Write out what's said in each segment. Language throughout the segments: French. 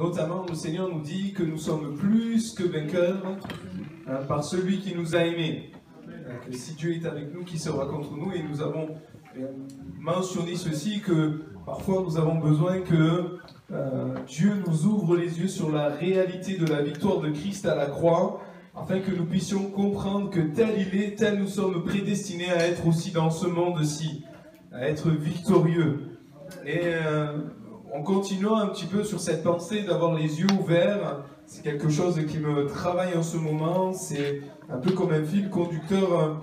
Notamment, le Seigneur nous dit que nous sommes plus que vainqueurs par celui qui nous a aimés. Que si Dieu est avec nous, qui sera contre nous? Et nous avons mentionné ceci, que parfois nous avons besoin que Dieu nous ouvre les yeux sur la réalité de la victoire de Christ à la croix, afin que nous puissions comprendre que tel il est, tel nous sommes prédestinés à être aussi dans ce monde-ci, à être victorieux. Et en continuant un petit peu sur cette pensée d'avoir les yeux ouverts, c'est quelque chose qui me travaille en ce moment. C'est un peu comme un fil conducteur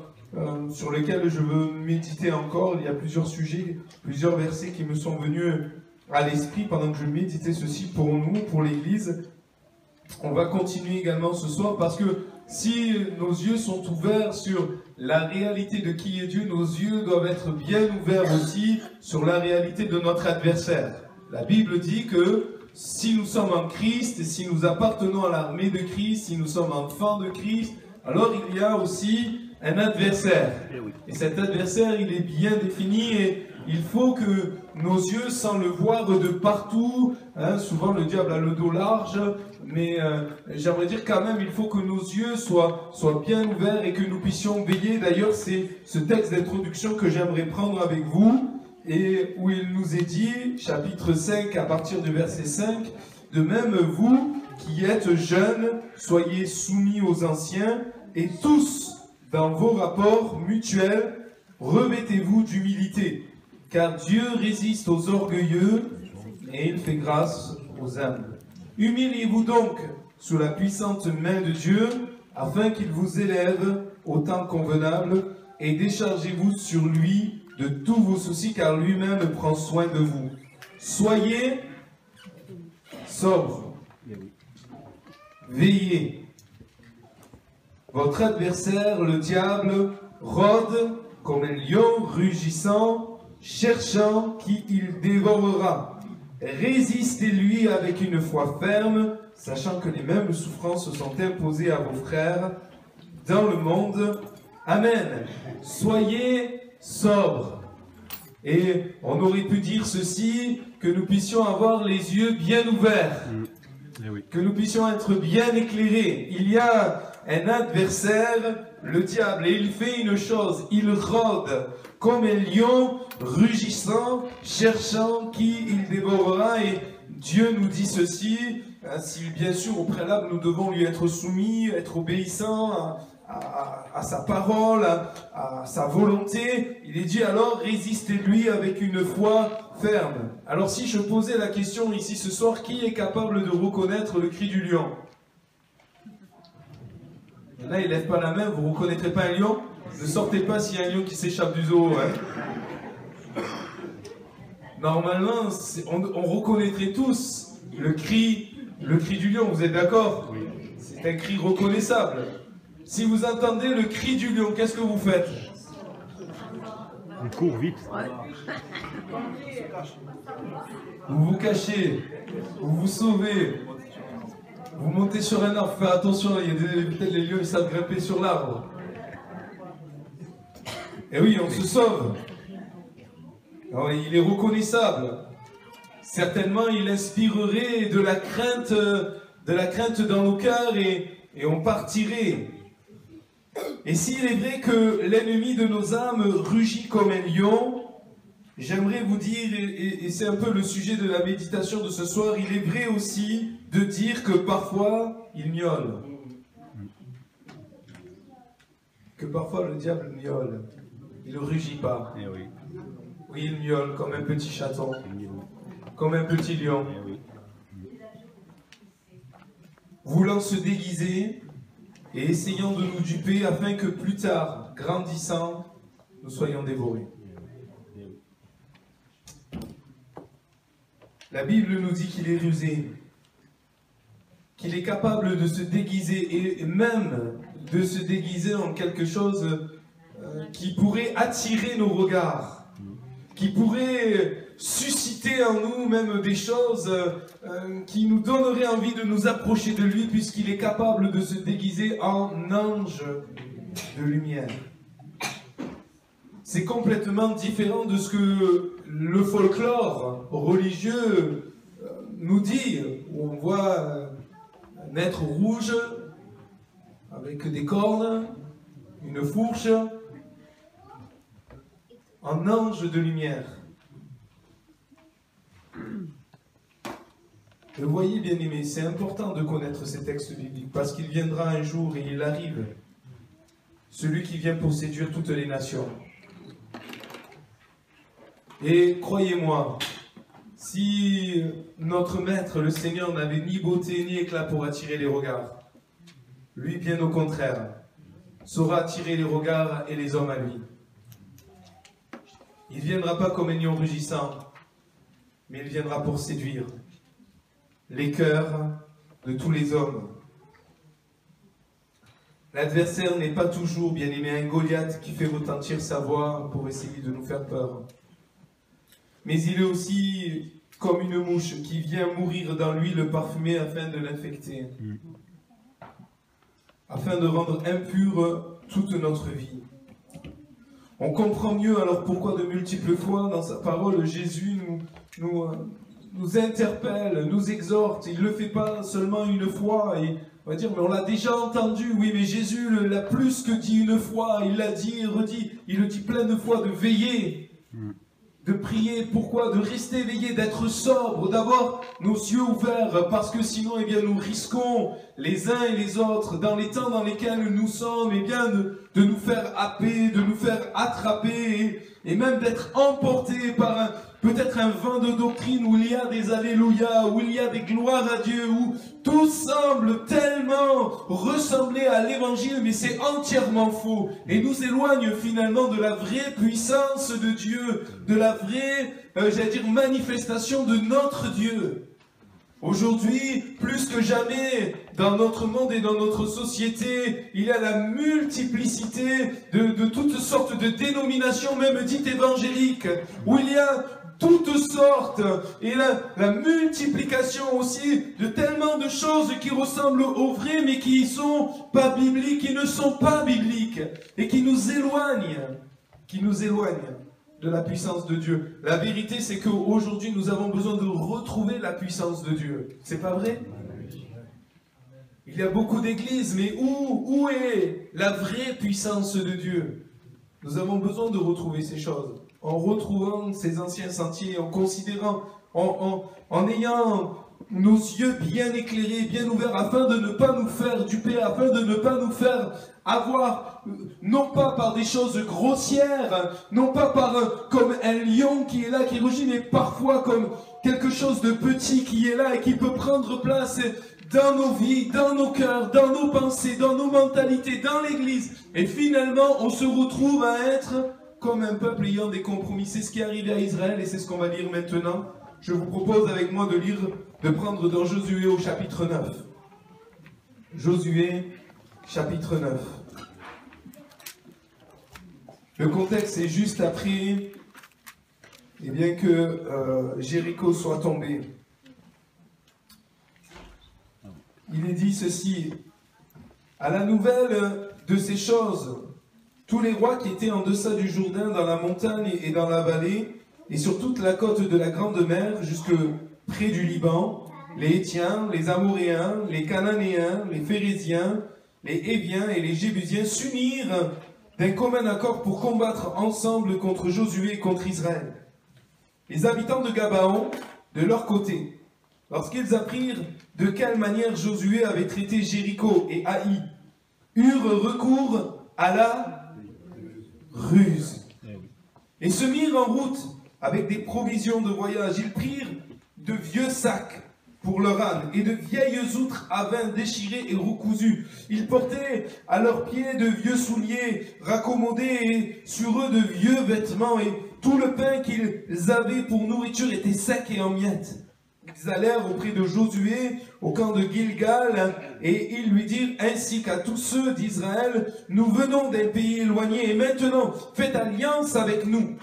sur lequel je veux méditer encore. Il y a plusieurs sujets, plusieurs versets qui me sont venus à l'esprit pendant que je méditais ceci pour nous, pour l'Église. On va continuer également ce soir parce que si nos yeux sont ouverts sur la réalité de qui est Dieu, nos yeux doivent être bien ouverts aussi sur la réalité de notre adversaire. La Bible dit que si nous sommes en Christ, si nous appartenons à l'armée de Christ, si nous sommes enfants de Christ, alors il y a aussi un adversaire. Et cet adversaire, il est bien défini et il faut que nos yeux, sans le voir de partout, souvent le diable a le dos large, mais j'aimerais dire quand même, il faut que nos yeux soient bien ouverts et que nous puissions veiller. D'ailleurs, c'est ce texte d'introduction que j'aimerais prendre avec vous, et où il nous est dit, chapitre 5, à partir du verset 5, « De même, vous qui êtes jeunes, soyez soumis aux anciens, et tous, dans vos rapports mutuels, revêtez-vous d'humilité, car Dieu résiste aux orgueilleux, et il fait grâce aux humbles. Humiliez-vous donc sous la puissante main de Dieu, afin qu'il vous élève au temps convenable, et déchargez-vous sur lui de tous vos soucis, car lui-même prend soin de vous. Soyez sobres, veillez. Votre adversaire, le diable, rôde comme un lion rugissant, cherchant qui il dévorera. Résistez-lui avec une foi ferme, sachant que les mêmes souffrances sont imposées à vos frères dans le monde. Amen. Soyez sobres. Et on aurait pu dire ceci, que nous puissions avoir les yeux bien ouverts, que nous puissions être bien éclairés. Il y a un adversaire, le diable, et il fait une chose, il rôde comme un lion rugissant, cherchant qui il dévorera. Et Dieu nous dit ceci, si bien sûr au préalable nous devons lui être soumis, être obéissants à sa parole, à sa volonté, il est dit alors résistez-lui avec une foi ferme. Alors si je posais la question ici ce soir, qui est capable de reconnaître le cri du lion? Là, il ne lève pas la main, vous ne reconnaîtrez pas un lion? Ne sortez pas s'il y a un lion qui s'échappe du zoo. Normalement, on reconnaîtrait tous le cri du lion, vous êtes d'accord? C'est un cri reconnaissable. Si vous entendez le cri du lion, qu'est-ce que vous faites? On court vite. Vous vous cachez, vous vous sauvez, vous montez sur un arbre, faites attention, il y a peut-être les lions, ils savent grimper sur l'arbre. Et oui, on se sauve. Alors, il est reconnaissable. Certainement, il inspirerait de la crainte dans nos cœurs et on partirait. Et s'il est vrai que l'ennemi de nos âmes rugit comme un lion, j'aimerais vous dire, et c'est un peu le sujet de la méditation de ce soir, il est vrai aussi de dire que parfois il miaule. Que parfois le diable miaule. Il ne rugit pas. Oui, il miaule comme un petit chaton, comme un petit lion. Voulant se déguiser et essayant de nous duper afin que plus tard, grandissant, nous soyons dévorés. La Bible nous dit qu'il est rusé, qu'il est capable de se déguiser et même de se déguiser en quelque chose qui pourrait attirer nos regards, qui pourrait susciter en nous même des choses qui nous donneraient envie de nous approcher de lui, puisqu'il est capable de se déguiser en ange de lumière. C'est complètement différent de ce que le folklore religieux nous dit, où on voit un être rouge avec des cornes, une fourche, un ange de lumière. Et vous voyez, bien-aimés, c'est important de connaître ces textes bibliques parce qu'il viendra un jour et il arrive, celui qui vient pour séduire toutes les nations. Et croyez-moi, si notre Maître, le Seigneur, n'avait ni beauté ni éclat pour attirer les regards, lui, bien au contraire, saura attirer les regards et les hommes à lui. Il ne viendra pas comme un lion rugissant, mais il viendra pour séduire les cœurs de tous les hommes. L'adversaire n'est pas toujours, bien aimé, un Goliath qui fait retentir sa voix pour essayer de nous faire peur. Mais il est aussi comme une mouche qui vient mourir dans l'huile parfumée afin de l'infecter, afin de rendre impure toute notre vie. On comprend mieux alors pourquoi de multiples fois dans sa parole, Jésus nous interpelle, nous exhorte. Il ne le fait pas seulement une fois, et on va dire, mais on l'a déjà entendu. Oui, mais Jésus l'a plus que dit une fois, il l'a dit et redit. Il le dit plein de fois, de veiller, de prier. Pourquoi? De rester éveillé, d'être sobre, d'avoir nos yeux ouverts, parce que sinon, eh bien, nous risquons les uns et les autres, dans les temps dans lesquels nous sommes, eh bien, de nous faire happer, de nous faire attraper, et même d'être emportés par peut-être un vent de doctrine où il y a des alléluia, où il y a des gloires à Dieu, où tout semble tellement ressembler à l'évangile, mais c'est entièrement faux, et nous éloigne finalement de la vraie puissance de Dieu, de la vraie, j'allais dire, manifestation de notre Dieu. Aujourd'hui, plus que jamais, dans notre monde et dans notre société, il y a la multiplicité de toutes sortes de dénominations, même dites évangéliques, où il y a toutes sortes, et la multiplication aussi de tellement de choses qui ressemblent au vrai, mais qui ne sont pas bibliques, qui ne sont pas bibliques, et qui nous éloignent de la puissance de Dieu. La vérité, c'est qu'aujourd'hui, nous avons besoin de retrouver la puissance de Dieu. C'est pas vrai? Il y a beaucoup d'églises, mais où est la vraie puissance de Dieu? Nous avons besoin de retrouver ces choses. En retrouvant ces anciens sentiers, en considérant, en ayant nos yeux bien éclairés, bien ouverts, afin de ne pas nous faire duper, afin de ne pas nous faire avoir, non pas par des choses grossières, non pas par comme un lion qui est là, qui rugit, mais parfois comme quelque chose de petit qui est là et qui peut prendre place dans nos vies, dans nos cœurs, dans nos pensées, dans nos mentalités, dans l'église. Et finalement, on se retrouve à être comme un peuple ayant des compromis. C'est ce qui est arrivé à Israël et c'est ce qu'on va lire maintenant. Je vous propose avec moi de prendre dans Josué au chapitre 9. Josué, chapitre 9. Le contexte est juste après, et bien que Jéricho soit tombé. Il est dit ceci: à la nouvelle de ces choses, tous les rois qui étaient en deçà du Jourdain, dans la montagne et dans la vallée, et sur toute la côte de la Grande Mer, jusque près du Liban, les Hétiens, les Amoréens, les Cananéens, les Phéréziens, les Héviens et les Jébusiens s'unirent d'un commun accord pour combattre ensemble contre Josué et contre Israël. Les habitants de Gabaon, de leur côté, lorsqu'ils apprirent de quelle manière Josué avait traité Jéricho et Haï, eurent recours à la ruse et se mirent en route avec des provisions de voyage. Ils prirent de vieux sacs pour leur âne et de vieilles outres à vin déchirées et recousues. Ils portaient à leurs pieds de vieux souliers raccommodés et sur eux de vieux vêtements, et tout le pain qu'ils avaient pour nourriture était sec et en miettes. Ils allèrent auprès de Josué au camp de Gilgal et ils lui dirent ainsi qu'à tous ceux d'Israël: nous venons d'un pays éloigné et maintenant faites alliance avec nous.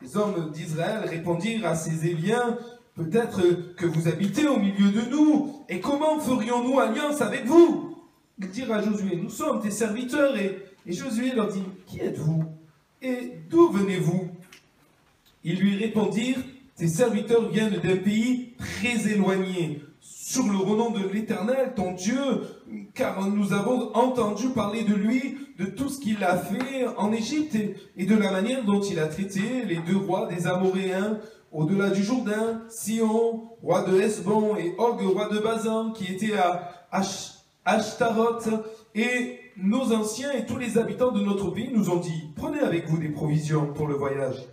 Les hommes d'Israël répondirent à ces Héviens: peut-être que vous habitez au milieu de nous, et comment ferions-nous alliance avec vous? Ils dirent à Josué: nous sommes tes serviteurs. Et Josué leur dit: qui êtes-vous et d'où venez-vous? Ils lui répondirent: tes serviteurs viennent d'un pays très éloigné, sur le renom de l'Éternel, ton Dieu, car nous avons entendu parler de lui, de tout ce qu'il a fait en Égypte et de la manière dont il a traité les deux rois des Amoréens au-delà du Jourdain, Sihon, roi de Hesbon, et Og, roi de Bazan, qui était à Ashtaroth. Et nos anciens et tous les habitants de notre pays nous ont dit, prenez avec vous des provisions pour le voyage.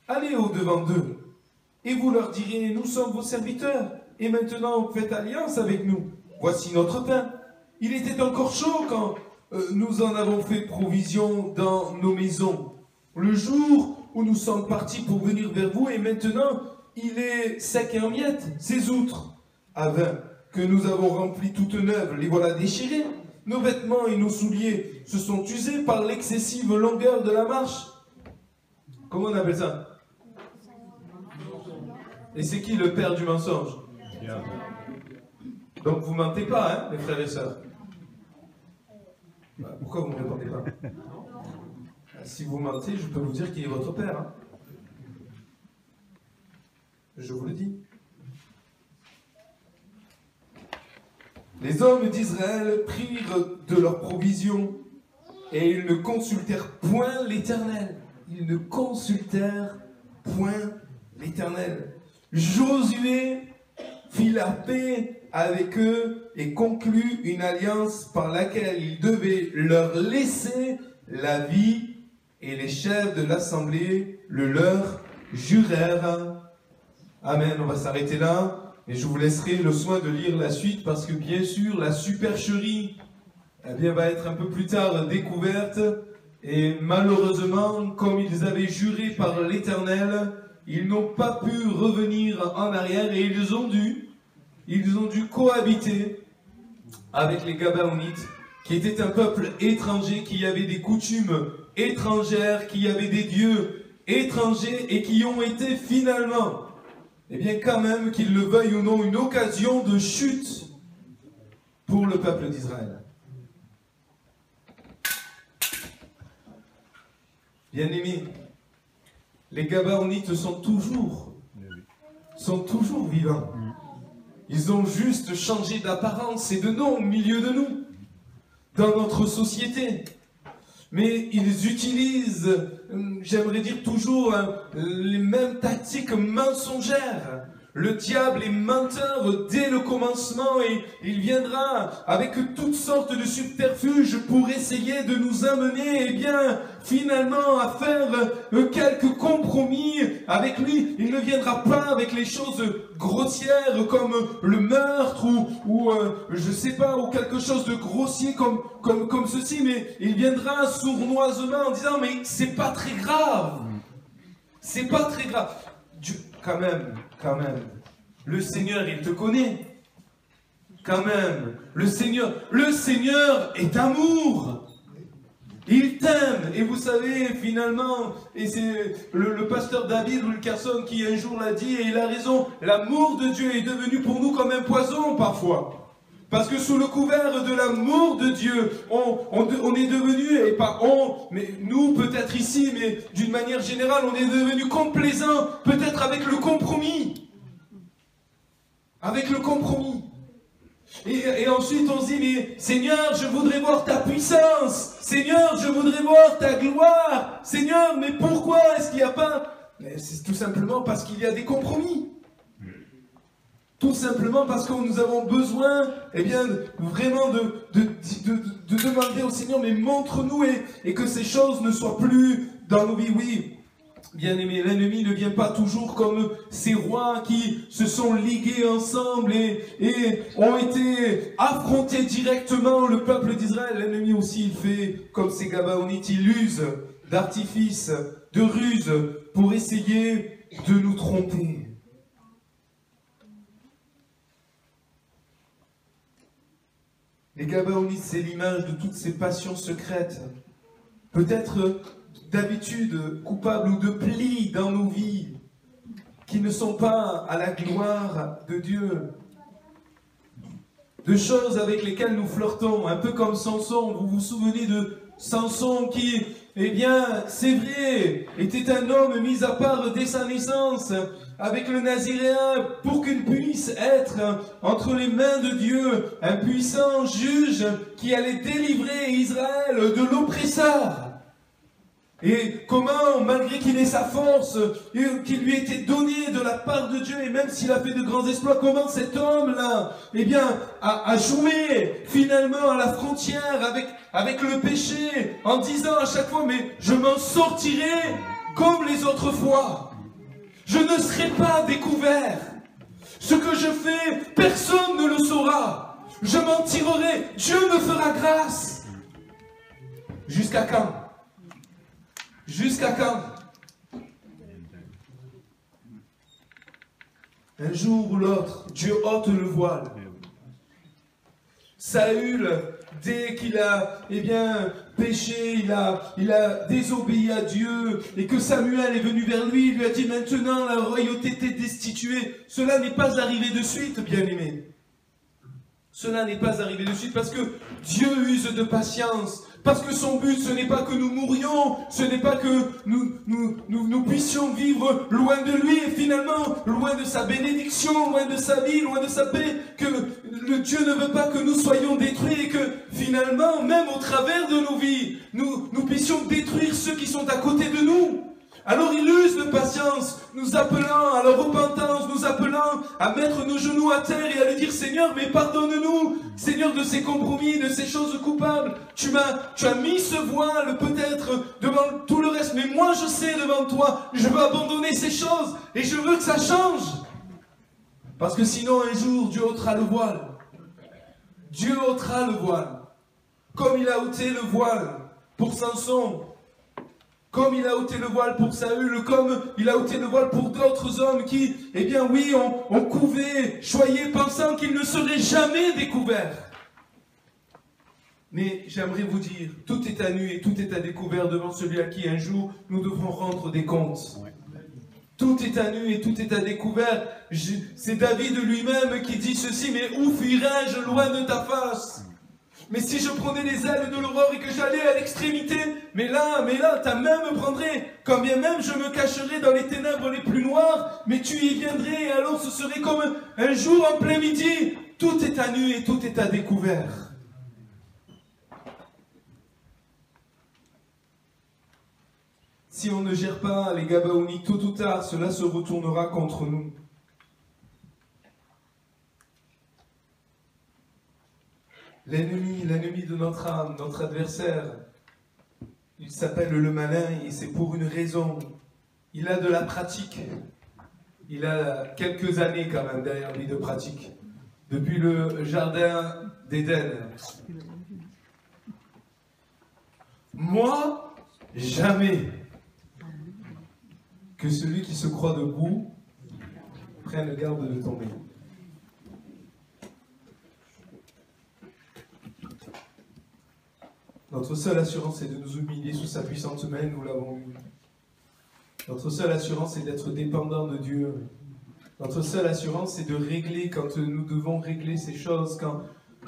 Allez au-devant d'eux, et vous leur direz, nous sommes vos serviteurs, et maintenant faites alliance avec nous. Voici notre pain. Il était encore chaud quand nous en avons fait provision dans nos maisons. Le jour où nous sommes partis pour venir vers vous, et maintenant il est sec et en miettes. Ces outres à vin que nous avons remplies toutes neuves, les voilà déchirées. Nos vêtements et nos souliers se sont usés par l'excessive longueur de la marche. Comment on appelle ça? Et c'est qui le père du mensonge? Donc vous mentez pas, hein, mes frères et sœurs. Pourquoi vous ne me répondez pas? Si vous mentez, je peux vous dire qui est votre père. Hein. Je vous le dis. Les hommes d'Israël prirent de leurs provisions et ils ne consultèrent point l'Éternel. Ils ne consultèrent point l'Éternel. Josué fit la paix avec eux et conclut une alliance par laquelle il devait leur laisser la vie, et les chefs de l'assemblée le leur jurèrent. Amen. On va s'arrêter là, et je vous laisserai le soin de lire la suite, parce que bien sûr, la supercherie va être un peu plus tard découverte, et malheureusement, comme ils avaient juré par l'Éternel, ils n'ont pas pu revenir en arrière, et ils ont dû cohabiter avec les Gabaonites, qui étaient un peuple étranger, qui avait des coutumes étrangères, qui avaient des dieux étrangers, et qui ont été finalement, eh bien quand même, qu'ils le veuillent ou non, une occasion de chute pour le peuple d'Israël. Bien-aimés, les Gabaonites sont toujours vivants. Ils ont juste changé d'apparence et de nom au milieu de nous, dans notre société. Mais ils utilisent, j'aimerais dire toujours, les mêmes tactiques mensongères. Le diable est menteur dès le commencement, et il viendra avec toutes sortes de subterfuges pour essayer de nous amener, finalement, à faire quelques compromis avec lui. Il ne viendra pas avec les choses grossières comme le meurtre ou je sais pas, ou quelque chose de grossier comme ceci, mais il viendra sournoisement en disant, mais c'est pas très grave. C'est pas très grave. Dieu, quand même, le Seigneur, il te connaît. Quand même, le Seigneur est amour. Il t'aime. Et vous savez, finalement, et c'est le pasteur David Wilkerson qui un jour l'a dit, et il a raison, l'amour de Dieu est devenu pour nous comme un poison parfois. Parce que sous le couvert de l'amour de Dieu, on est devenu, et pas on, mais nous peut-être ici, mais d'une manière générale, on est devenu complaisant, peut-être avec le compromis. Avec le compromis. Et ensuite on se dit, mais Seigneur, je voudrais voir ta puissance. Seigneur, je voudrais voir ta gloire. Seigneur, mais pourquoi est-ce qu'il n'y a pas... C'est tout simplement parce qu'il y a des compromis. Tout simplement parce que nous avons besoin, vraiment de demander au Seigneur, mais montre-nous, et que ces choses ne soient plus dans nos vies. Oui, bien-aimés, l'ennemi ne vient pas toujours comme ces rois qui se sont ligués ensemble et ont été affrontés directement le peuple d'Israël. L'ennemi aussi, il fait comme ces Gabaonites, il use d'artifices, de ruses pour essayer de nous tromper. Les Gabaonites, c'est l'image de toutes ces passions secrètes, peut-être d'habitudes coupables ou de plis dans nos vies, qui ne sont pas à la gloire de Dieu. De choses avec lesquelles nous flirtons, un peu comme Samson. Vous vous souvenez de Samson qui, c'est vrai, était un homme mis à part dès sa naissance, avec le Naziréen pour qu'il puisse être entre les mains de Dieu, un puissant juge qui allait délivrer Israël de l'oppresseur. Et comment, malgré qu'il ait sa force, qui lui était donnée de la part de Dieu, et même s'il a fait de grands exploits, comment cet homme-là, eh bien, a joué finalement à la frontière avec le péché, en disant à chaque fois, mais je m'en sortirai comme les autres fois. Je ne serai pas découvert. Ce que je fais, personne ne le saura. Je m'en tirerai. Dieu me fera grâce. Jusqu'à quand? Jusqu'à quand? Un jour ou l'autre, Dieu ôte le voile. Saül, dès qu'il a péché, il a désobéi à Dieu, et que Samuel est venu vers lui, il lui a dit maintenant la royauté t'est destituée. Cela n'est pas arrivé de suite, bien-aimé. Cela n'est pas arrivé de suite parce que Dieu use de patience. Parce que son but, ce n'est pas que nous mourions, ce n'est pas que nous puissions vivre loin de lui, et finalement, loin de sa bénédiction, loin de sa vie, loin de sa paix, que le Dieu ne veut pas que nous soyons détruits, et que finalement, même au travers de nos vies, nous puissions détruire ceux qui sont à côté de nous. Alors il use de patience, nous appelant à la repentance, nous appelant à mettre nos genoux à terre et à lui dire Seigneur, mais pardonne-nous, Seigneur, de ces compromis, de ces choses coupables. Tu as mis ce voile peut-être devant tout le reste, mais moi je sais devant toi, je veux abandonner ces choses et je veux que ça change. Parce que sinon un jour Dieu ôtera le voile. Dieu ôtera le voile. Comme il a ôté le voile pour Samson. Comme il a ôté le voile pour Saül, comme il a ôté le voile pour d'autres hommes qui, eh bien oui, ont couvé, choyé, pensant qu'ils ne seraient jamais découverts. Mais j'aimerais vous dire, tout est à nu et tout est à découvert devant celui à qui un jour nous devrons rendre des comptes. Tout est à nu et tout est à découvert. C'est David lui-même qui dit ceci, mais où fuirais-je loin de ta face ? Mais si je prenais les ailes de l'aurore et que j'allais à l'extrémité, mais là, ta main me prendrait. Quand bien même je me cacherais dans les ténèbres les plus noires, mais tu y viendrais, et alors ce serait comme un jour en plein midi. Tout est à nu et tout est à découvert. Si on ne gère pas les Gabaonites, tôt ou tard, cela se retournera contre nous. L'ennemi de notre âme, notre adversaire, il s'appelle le malin et c'est pour une raison. Il a de la pratique. Il a quelques années quand même derrière lui de pratique. Depuis le jardin d'Éden. Moi, jamais que celui qui se croit debout prenne garde de tomber. Notre seule assurance est de nous humilier sous sa puissante main, nous l'avons vu. Notre seule assurance est d'être dépendant de Dieu. Notre seule assurance est de régler quand nous devons régler ces choses, quand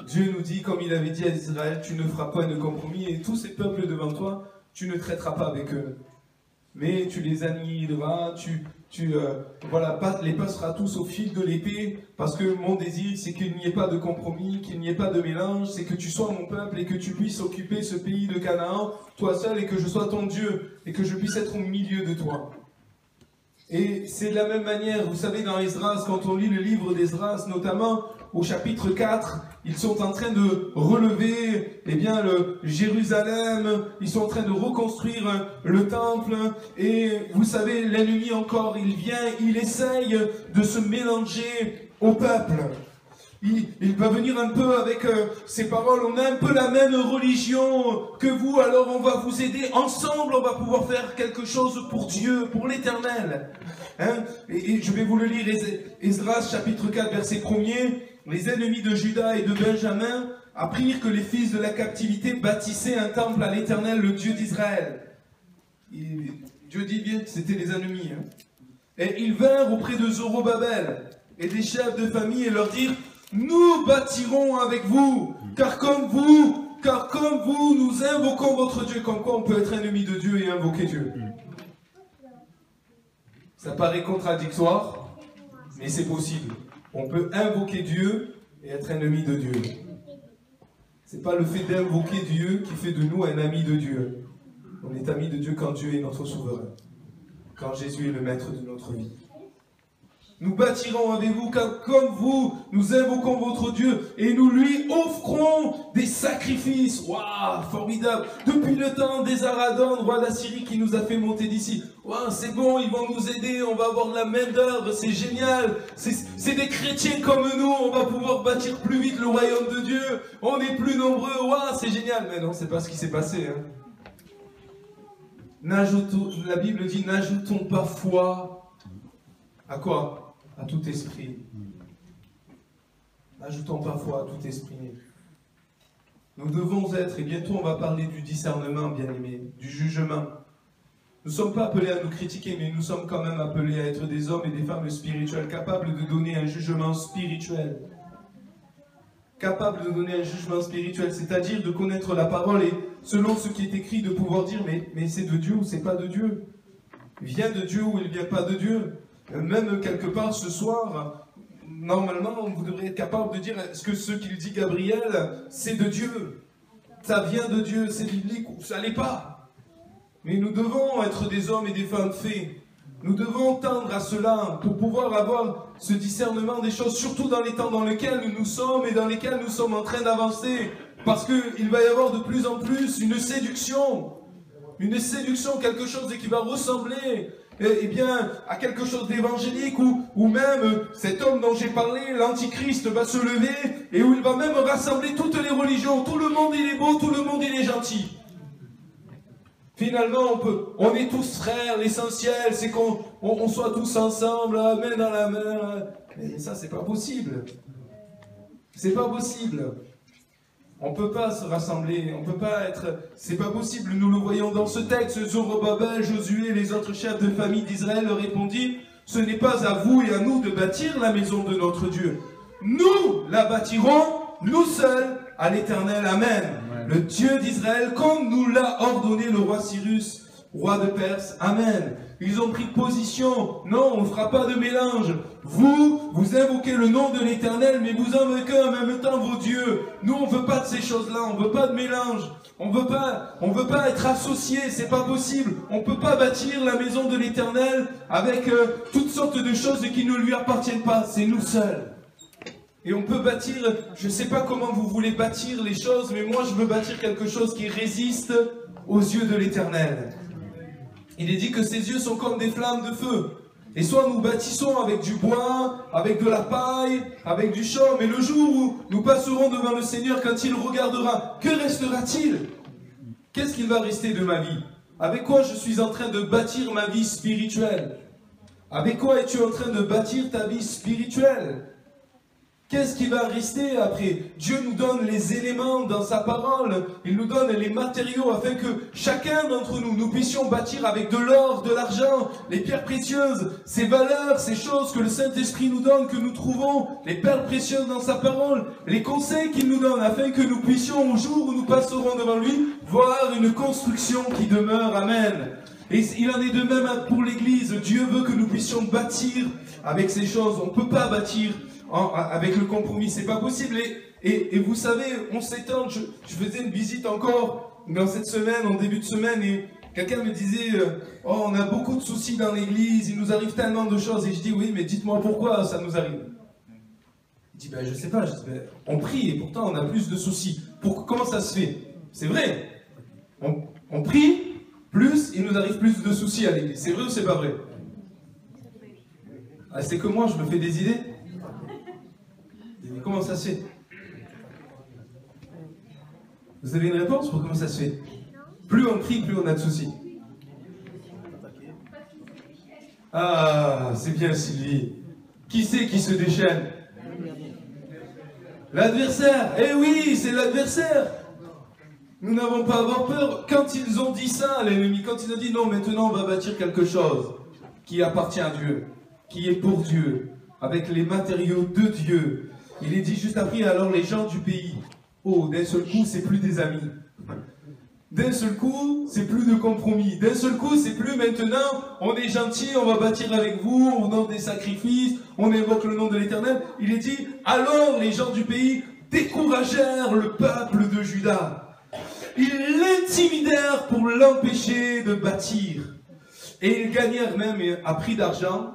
Dieu nous dit, comme il avait dit à Israël, tu ne feras pas de compromis, et tous ces peuples devant toi, tu ne traiteras pas avec eux. Mais tu les annihileras, tu les passeras tous au fil de l'épée, parce que mon désir, c'est qu'il n'y ait pas de compromis, qu'il n'y ait pas de mélange, c'est que tu sois mon peuple et que tu puisses occuper ce pays de Canaan, toi seul, et que je sois ton Dieu, et que je puisse être au milieu de toi. Et c'est de la même manière, vous savez, dans Esdras, quand on lit le livre d'Esdras, notamment au chapitre 4, ils sont en train de relever le Jérusalem, ils sont en train de reconstruire le temple, et vous savez, l'ennemi encore, il vient, il essaye de se mélanger au peuple. Il va venir un peu avec ces paroles, on a un peu la même religion que vous, alors on va vous aider, ensemble on va pouvoir faire quelque chose pour Dieu, pour l'Éternel. Et je vais vous le lire, Esdras chapitre 4 verset 1er, les ennemis de Juda et de Benjamin apprirent que les fils de la captivité bâtissaient un temple à l'Éternel, le Dieu d'Israël. Dieu dit bien que c'était les ennemis. Et ils vinrent auprès de Zorobabel et des chefs de famille et leur dirent, nous bâtirons avec vous, car comme vous, nous invoquons votre Dieu. Comme quoi on peut être ennemi de Dieu et invoquer Dieu. Ça paraît contradictoire, Mais c'est possible. On peut invoquer Dieu et être ennemi de Dieu. C'est pas le fait d'invoquer Dieu qui fait de nous un ami de Dieu. On est ami de Dieu quand Dieu est notre souverain. Quand Jésus est le maître de notre vie. Nous bâtirons avec vous, car comme vous, nous invoquons votre Dieu et nous lui offrons des sacrifices. Waouh, formidable. Depuis le temps d'Esarhaddon, roi d'Assyrie, qui nous a fait monter d'ici. Waouh, c'est bon, ils vont nous aider, on va avoir de la main d'œuvre, c'est génial. C'est des chrétiens comme nous, on va pouvoir bâtir plus vite le royaume de Dieu. On est plus nombreux, waouh, c'est génial. Mais non, c'est pas ce qui s'est passé. Hein. La Bible dit, n'ajoutons pas foi. À quoi? À tout esprit. N'ajoutons pas foi à tout esprit. Nous devons être, et bientôt on va parler du discernement, bien-aimés, du jugement. Nous ne sommes pas appelés à nous critiquer, mais nous sommes quand même appelés à être des hommes et des femmes spirituels, capables de donner un jugement spirituel. Capables de donner un jugement spirituel, c'est-à-dire de connaître la parole et, selon ce qui est écrit, de pouvoir dire, mais c'est de Dieu ou c'est pas de Dieu? Il vient de Dieu ou il vient pas de Dieu? Même quelque part ce soir, normalement, vous devriez être capable de dire, est-ce que ce qu'il dit Gabriel, c'est de Dieu? Ça vient de Dieu, c'est biblique ou ça l'est pas? Mais nous devons être des hommes et des femmes faits. Nous devons tendre à cela pour pouvoir avoir ce discernement des choses, surtout dans les temps dans lesquels nous sommes et dans lesquels nous sommes en train d'avancer. Parce qu'il va y avoir de plus en plus une séduction, quelque chose qui va ressembler bien, à quelque chose d'évangélique où même cet homme dont j'ai parlé, l'Antichrist, va se lever et où il va même rassembler toutes les religions. Tout le monde il est beau, tout le monde il est gentil. Finalement, on est tous frères, l'essentiel c'est qu'on soit tous ensemble, main dans la main. Mais ça, c'est pas possible. C'est pas possible. On ne peut pas se rassembler, on peut pas être... C'est pas possible, nous le voyons dans ce texte. Zorobabel, Josué et les autres chefs de famille d'Israël leur répondit, ce n'est pas à vous et à nous de bâtir la maison de notre Dieu. Nous la bâtirons, nous seuls, à l'Éternel. Amen. Le Dieu d'Israël, comme nous l'a ordonné le roi Cyrus, roi de Perse. Amen. Ils ont pris position. Non, on ne fera pas de mélange. Vous invoquez le nom de l'Éternel, mais vous invoquez en même temps vos dieux. Nous, on ne veut pas de ces choses-là. On ne veut pas de mélange. On veut pas être associés. C'est pas possible. On ne peut pas bâtir la maison de l'Éternel avec toutes sortes de choses qui ne lui appartiennent pas. C'est nous seuls. Et on peut bâtir, je ne sais pas comment vous voulez bâtir les choses, mais moi je veux bâtir quelque chose qui résiste aux yeux de l'Éternel. Il est dit que ses yeux sont comme des flammes de feu. Et soit nous bâtissons avec du bois, avec de la paille, avec du chaume, et le jour où nous passerons devant le Seigneur, quand il regardera, que restera-t-il? Qu'est-ce qu'il va rester de ma vie? Avec quoi je suis en train de bâtir ma vie spirituelle? Avec quoi es-tu en train de bâtir ta vie spirituelle? Qu'est-ce qui va rester après? Dieu nous donne les éléments dans sa parole. Il nous donne les matériaux afin que chacun d'entre nous, nous puissions bâtir avec de l'or, de l'argent, les pierres précieuses, ces valeurs, ces choses que le Saint-Esprit nous donne, que nous trouvons, les perles précieuses dans sa parole, les conseils qu'il nous donne afin que nous puissions, au jour où nous passerons devant lui, voir une construction qui demeure. Amen. Et il en est de même pour l'Église. Dieu veut que nous puissions bâtir avec ces choses. On ne peut pas bâtir avec le compromis, c'est pas possible. Et vous savez, on s'étend. Je faisais une visite encore dans cette semaine, en début de semaine, et quelqu'un me disait oh, on a beaucoup de soucis dans l'église, il nous arrive tellement de choses. Et je dis oui, mais dites-moi pourquoi ça nous arrive. Il dit ben je sais pas. Je dis, ben, on prie et pourtant on a plus de soucis. Comment ça se fait? C'est vrai. On prie, plus il nous arrive plus de soucis à l'église. C'est vrai ou c'est pas vrai? Ah, c'est que moi je me fais des idées. Mais comment ça se fait? Vous avez une réponse pour comment ça se fait? Plus on prie, plus on a de soucis. Ah, c'est bien Sylvie. Qui c'est qui se déchaîne? L'adversaire. Eh oui, c'est l'adversaire. Nous n'avons pas à avoir peur. Quand ils ont dit ça, l'ennemi, quand ils ont dit non, maintenant on va bâtir quelque chose qui appartient à Dieu, qui est pour Dieu, avec les matériaux de Dieu. Il est dit juste après, alors les gens du pays, oh, d'un seul coup, c'est plus des amis. D'un seul coup, c'est plus de compromis. D'un seul coup, c'est plus maintenant, on est gentil, on va bâtir avec vous, on donne des sacrifices, on invoque le nom de l'Éternel. Il est dit, alors les gens du pays découragèrent le peuple de Juda. Ils l'intimidèrent pour l'empêcher de bâtir. Et ils gagnèrent même, à prix d'argent,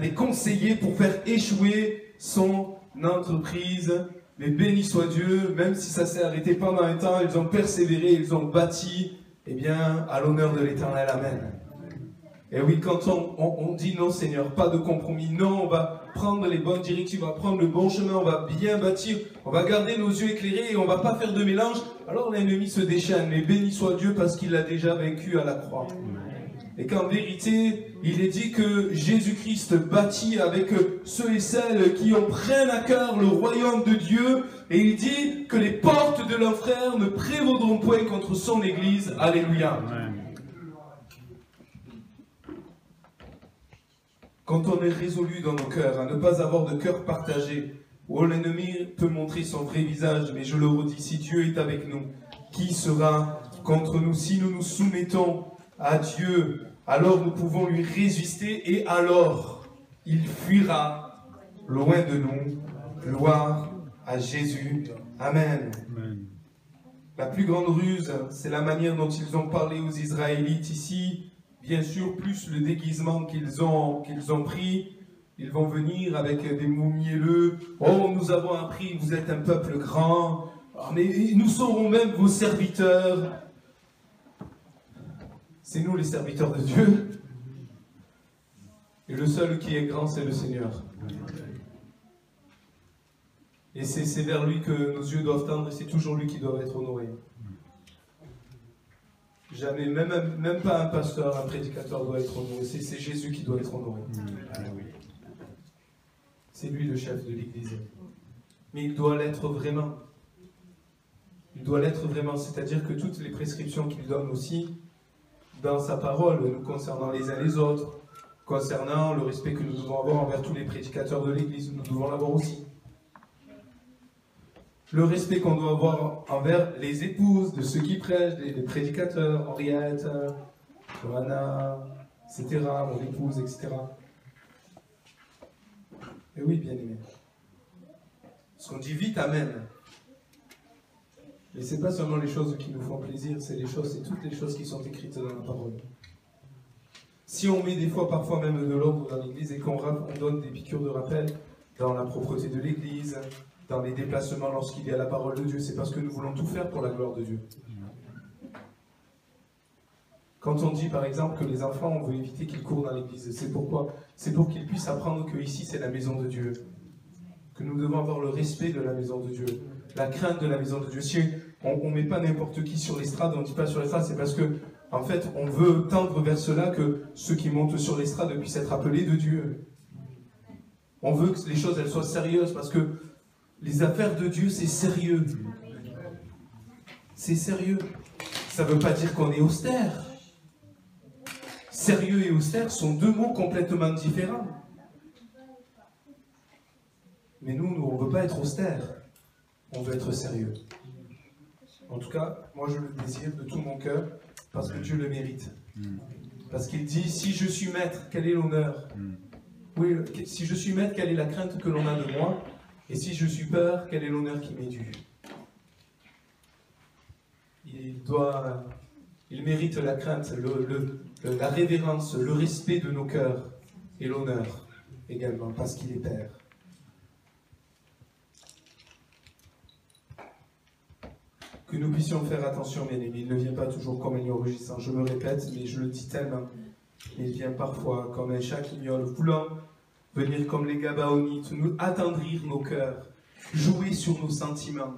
des conseillers pour faire échouer son entreprise. Mais béni soit Dieu, même si ça s'est arrêté pendant un temps, ils ont persévéré, ils ont bâti, eh bien, à l'honneur de l'Éternel. Amen. Et oui, quand on dit non Seigneur, pas de compromis, non, on va prendre les bonnes directives, on va prendre le bon chemin, on va bien bâtir, on va garder nos yeux éclairés et on va pas faire de mélange, alors l'ennemi se déchaîne. Mais béni soit Dieu parce qu'il l'a déjà vaincu à la croix. Et qu'en vérité, il est dit que Jésus-Christ bâtit avec ceux et celles qui prennent à cœur le royaume de Dieu. Et il dit que les portes de l'enfer ne prévaudront point contre son Église. Alléluia. Amen. Quand on est résolu dans nos cœurs à ne pas avoir de cœur partagé, où l'ennemi peut montrer son vrai visage, mais je le redis, si Dieu est avec nous, qui sera contre nous? Si nous nous soumettons à Dieu, alors nous pouvons lui résister et alors il fuira loin de nous. Gloire à Jésus. Amen. Amen. La plus grande ruse, c'est la manière dont ils ont parlé aux Israélites ici. Bien sûr, plus le déguisement qu'ils ont pris. Ils vont venir avec des mots mielleux. Oh, nous avons appris, vous êtes un peuple grand. Mais nous serons même vos serviteurs. C'est nous les serviteurs de Dieu. Et le seul qui est grand, c'est le Seigneur. Et c'est vers lui que nos yeux doivent tendre et c'est toujours lui qui doit être honoré. Jamais, même pas un pasteur, un prédicateur doit être honoré. C'est Jésus qui doit être honoré. C'est lui le chef de l'Église. Mais il doit l'être vraiment. Il doit l'être vraiment. C'est-à-dire que toutes les prescriptions qu'il donne aussi, dans sa parole, nous concernant les uns les autres, concernant le respect que nous devons avoir envers tous les prédicateurs de l'Église, nous devons l'avoir aussi. Le respect qu'on doit avoir envers les épouses de ceux qui prêchent, les prédicateurs, Henriette, Johanna, etc., mon épouse, etc. Et oui, bien aimé. Parce qu'on dit vite Amen. Mais ce n'est pas seulement les choses qui nous font plaisir, c'est toutes les choses qui sont écrites dans la parole. Si on met des fois, parfois même de l'ordre dans l'Église et qu'on donne des piqûres de rappel dans la propreté de l'Église, dans les déplacements lorsqu'il y a la parole de Dieu, c'est parce que nous voulons tout faire pour la gloire de Dieu. Quand on dit par exemple que les enfants, on veut éviter qu'ils courent dans l'église, c'est pourquoi? C'est pour qu'ils puissent apprendre que ici c'est la maison de Dieu. Que nous devons avoir le respect de la maison de Dieu, la crainte de la maison de Dieu. Si on ne met pas n'importe qui sur l'estrade, on ne dit pas sur l'estrade, c'est parce que, en fait, on veut tendre vers cela que ceux qui montent sur l'estrade puissent être appelés de Dieu. On veut que les choses elles soient sérieuses parce que les affaires de Dieu, c'est sérieux. C'est sérieux. Ça ne veut pas dire qu'on est austère. Sérieux et austère sont deux mots complètement différents. Mais nous, on ne veut pas être austère. On veut être sérieux. En tout cas, moi je le désire de tout mon cœur parce que Dieu le mérite. Parce qu'il dit, si je suis maître, quel est l'honneur? Oui, si je suis maître, quelle est la crainte que l'on a de moi? Et si je suis peur, quel est l'honneur qui m'est dû? Il mérite la crainte, la révérence, le respect de nos cœurs et l'honneur également, parce qu'il est Père. Que nous puissions faire attention, bien aimés. Il ne vient pas toujours comme un lion rugissant. Je me répète, mais je le dis tellement. Il vient parfois comme un chat qui miaule, voulant venir comme les Gabaonites, nous attendrir nos cœurs, jouer sur nos sentiments,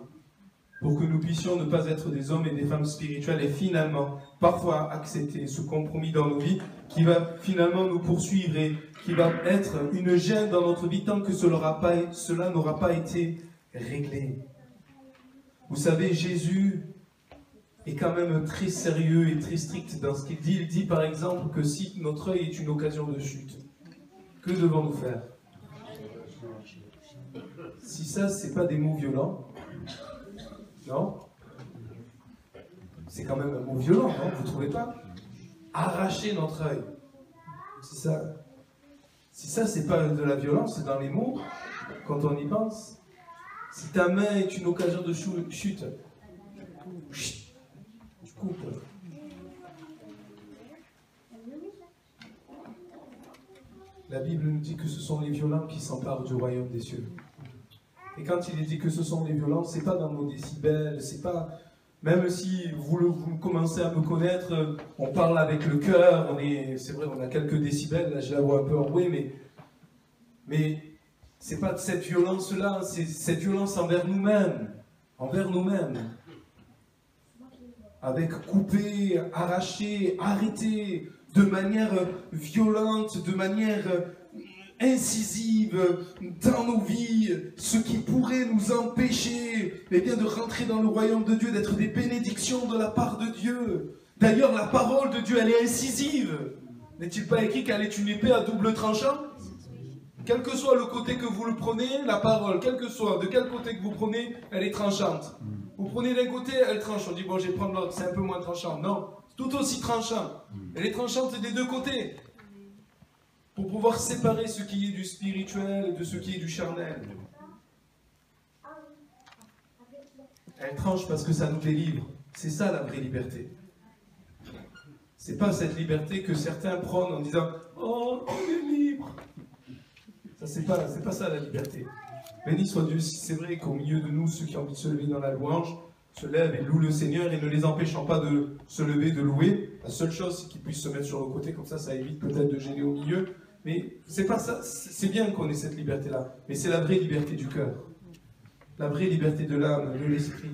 pour que nous puissions ne pas être des hommes et des femmes spirituels et finalement, parfois accepter ce compromis dans nos vies qui va finalement nous poursuivre et qui va être une gêne dans notre vie tant que cela n'aura pas été réglé. Vous savez, Jésus est quand même très sérieux et très strict dans ce qu'il dit. Il dit par exemple que si notre œil est une occasion de chute, que devons-nous faire? Si ça, c'est pas des mots violents, non? C'est quand même un mot violent, non? Vous ne trouvez pas? Arracher notre œil. C'est ça. Si ça, c'est pas de la violence, c'est dans les mots, quand on y pense. Si ta main est une occasion de chute, tu coupes. La Bible nous dit que ce sont les violents qui s'emparent du royaume des cieux. Et quand il est dit que ce sont les violents, c'est pas dans nos décibels, c'est pas... Même si vous commencez à me connaître, on parle avec le cœur, c'est vrai, on a quelques décibels, là je la vois un peu enrouée, mais c'est pas de cette violence-là, c'est cette violence envers nous-mêmes, avec couper, arracher, arrêter, de manière violente, de manière incisive dans nos vies, ce qui pourrait nous empêcher de rentrer dans le royaume de Dieu, d'être des bénédictions de la part de Dieu. D'ailleurs, la parole de Dieu, elle est incisive. N'est-il pas écrit qu'elle est une épée à double tranchant? Quel que soit le côté que vous le prenez, la parole, quel que soit, de quel côté que vous prenez, elle est tranchante. Vous prenez d'un côté, elle tranche. On dit, bon, je vais prendre l'autre, c'est un peu moins tranchant. Non, tout aussi tranchant. Elle est tranchante des deux côtés. Pour pouvoir séparer ce qui est du spirituel de ce qui est du charnel. Elle tranche parce que ça nous délivre. C'est ça la vraie liberté. C'est pas cette liberté que certains prônent en disant « Oh, on est libre !» Ça, c'est pas ça la liberté. Béni soit Dieu, si c'est vrai qu'au milieu de nous, ceux qui ont envie de se lever dans la louange, se lèvent et louent le Seigneur et ne les empêchant pas de se lever, de louer. La seule chose, c'est qu'ils puissent se mettre sur le côté, comme ça évite peut-être de gêner au milieu. Mais c'est pas ça, c'est bien qu'on ait cette liberté-là, mais c'est la vraie liberté du cœur, la vraie liberté de l'âme, de l'esprit,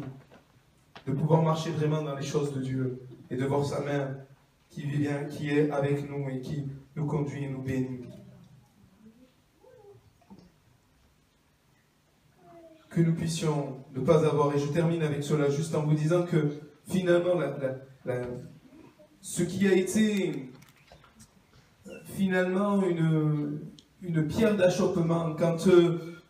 de pouvoir marcher vraiment dans les choses de Dieu et de voir sa main qui vient, qui est avec nous et qui nous conduit et nous bénit. Que nous puissions ne pas avoir, et je termine avec cela juste en vous disant que finalement, ce qui a été finalement une pierre d'achoppement quand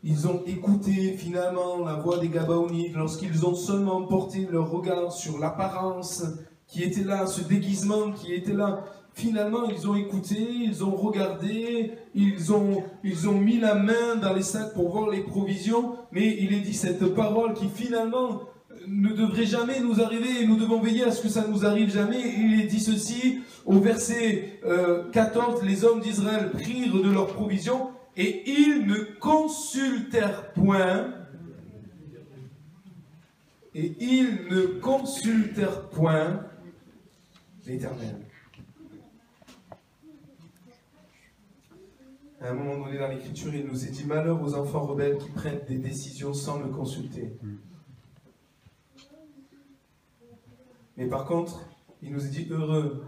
ils ont écouté finalement la voix des Gabaonites, lorsqu'ils ont seulement porté leur regard sur l'apparence qui était là, ce déguisement qui était là, finalement ils ont écouté, ils ont regardé, ils ont mis la main dans les sacs pour voir les provisions, mais il est dit cette parole qui finalement ne devrait jamais nous arriver et nous devons veiller à ce que ça ne nous arrive jamais. Il est dit ceci au verset 14, les hommes d'Israël prirent de leurs provisions et ils ne consultèrent point l'Éternel. À un moment donné dans l'Écriture, il nous est dit malheur aux enfants rebelles qui prennent des décisions sans me consulter. Mais par contre, il nous est dit heureux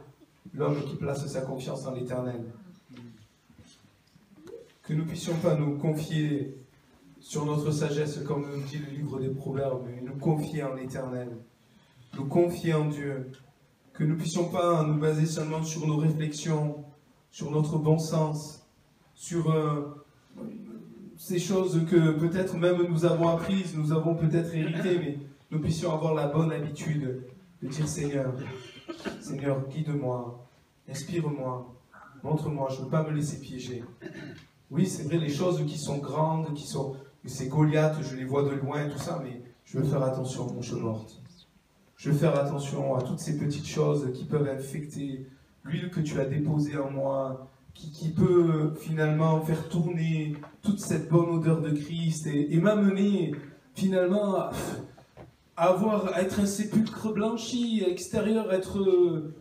l'homme qui place sa confiance en l'Éternel. Que nous ne puissions pas nous confier sur notre sagesse, comme nous dit le livre des Proverbes, mais nous confier en l'Éternel, nous confier en Dieu. Que nous ne puissions pas nous baser seulement sur nos réflexions, sur notre bon sens, sur ces choses que peut-être même nous avons apprises, nous avons peut-être héritées, mais nous puissions avoir la bonne habitude de dire Seigneur, guide-moi, inspire-moi, montre-moi, je ne veux pas me laisser piéger. Oui, c'est vrai, les choses qui sont grandes, ces Goliaths, je les vois de loin, tout ça, mais je veux faire attention à mon chemin morte. Je veux faire attention à toutes ces petites choses qui peuvent infecter l'huile que tu as déposée en moi, qui peut finalement faire tourner toute cette bonne odeur de Christ et m'amener finalement à être un sépulcre blanchi, extérieur, être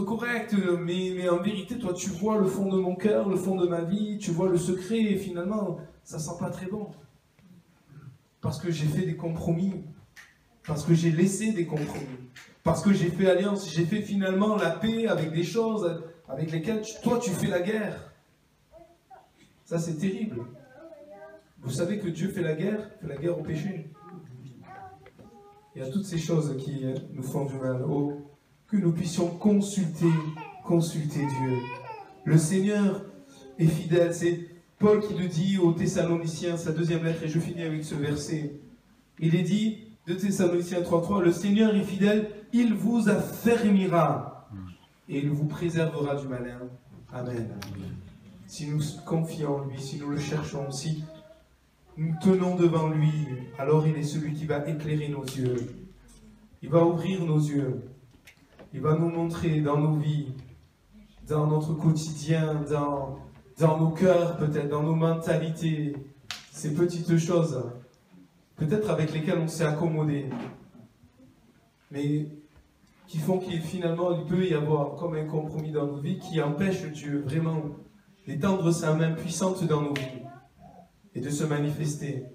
correct, mais en vérité, toi, tu vois le fond de mon cœur, le fond de ma vie, tu vois le secret, et finalement, ça sent pas très bon. Parce que j'ai fait des compromis, parce que j'ai laissé des compromis, parce que j'ai fait alliance, j'ai fait finalement la paix avec des choses avec lesquelles toi, tu fais la guerre. Ça, c'est terrible. Vous savez que Dieu fait la guerre au péché. Il y a toutes ces choses qui nous font du mal. Oh, que nous puissions consulter Dieu. Le Seigneur est fidèle. C'est Paul qui le dit aux Thessaloniciens, sa deuxième lettre, et je finis avec ce verset. Il est dit, 2 Thessaloniciens 3.3, le Seigneur est fidèle, il vous affermira et il vous préservera du malin. Amen. Si nous confions en lui, si nous le cherchons, si nous tenons devant lui, alors il est celui qui va éclairer nos yeux. Il va ouvrir nos yeux. Il va nous montrer dans nos vies, dans notre quotidien, dans nos cœurs peut-être, dans nos mentalités, ces petites choses, peut-être avec lesquelles on s'est accommodé, mais qui font qu'il finalement il peut y avoir comme un compromis dans nos vies qui empêche Dieu vraiment d'étendre sa main puissante dans nos vies et de se manifester.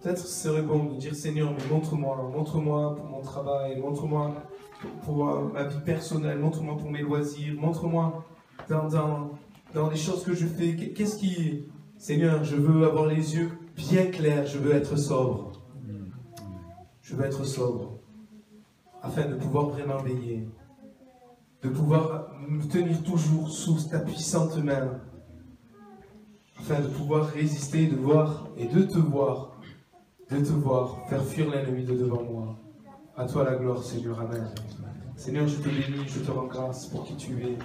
Peut-être ce serait bon de dire Seigneur, mais montre-moi pour mon travail, montre-moi pour ma vie personnelle, montre-moi pour mes loisirs, montre-moi dans les choses que je fais. Qu'est-ce qui... Seigneur, je veux avoir les yeux bien clairs, je veux être sobre. Je veux être sobre, afin de pouvoir vraiment veiller, de pouvoir me tenir toujours sous ta puissante main, afin de pouvoir résister, de voir et de te voir faire fuir l'ennemi de devant moi. À toi la gloire, Seigneur. Amen. Seigneur, je te bénis, je te rends grâce pour qui tu es.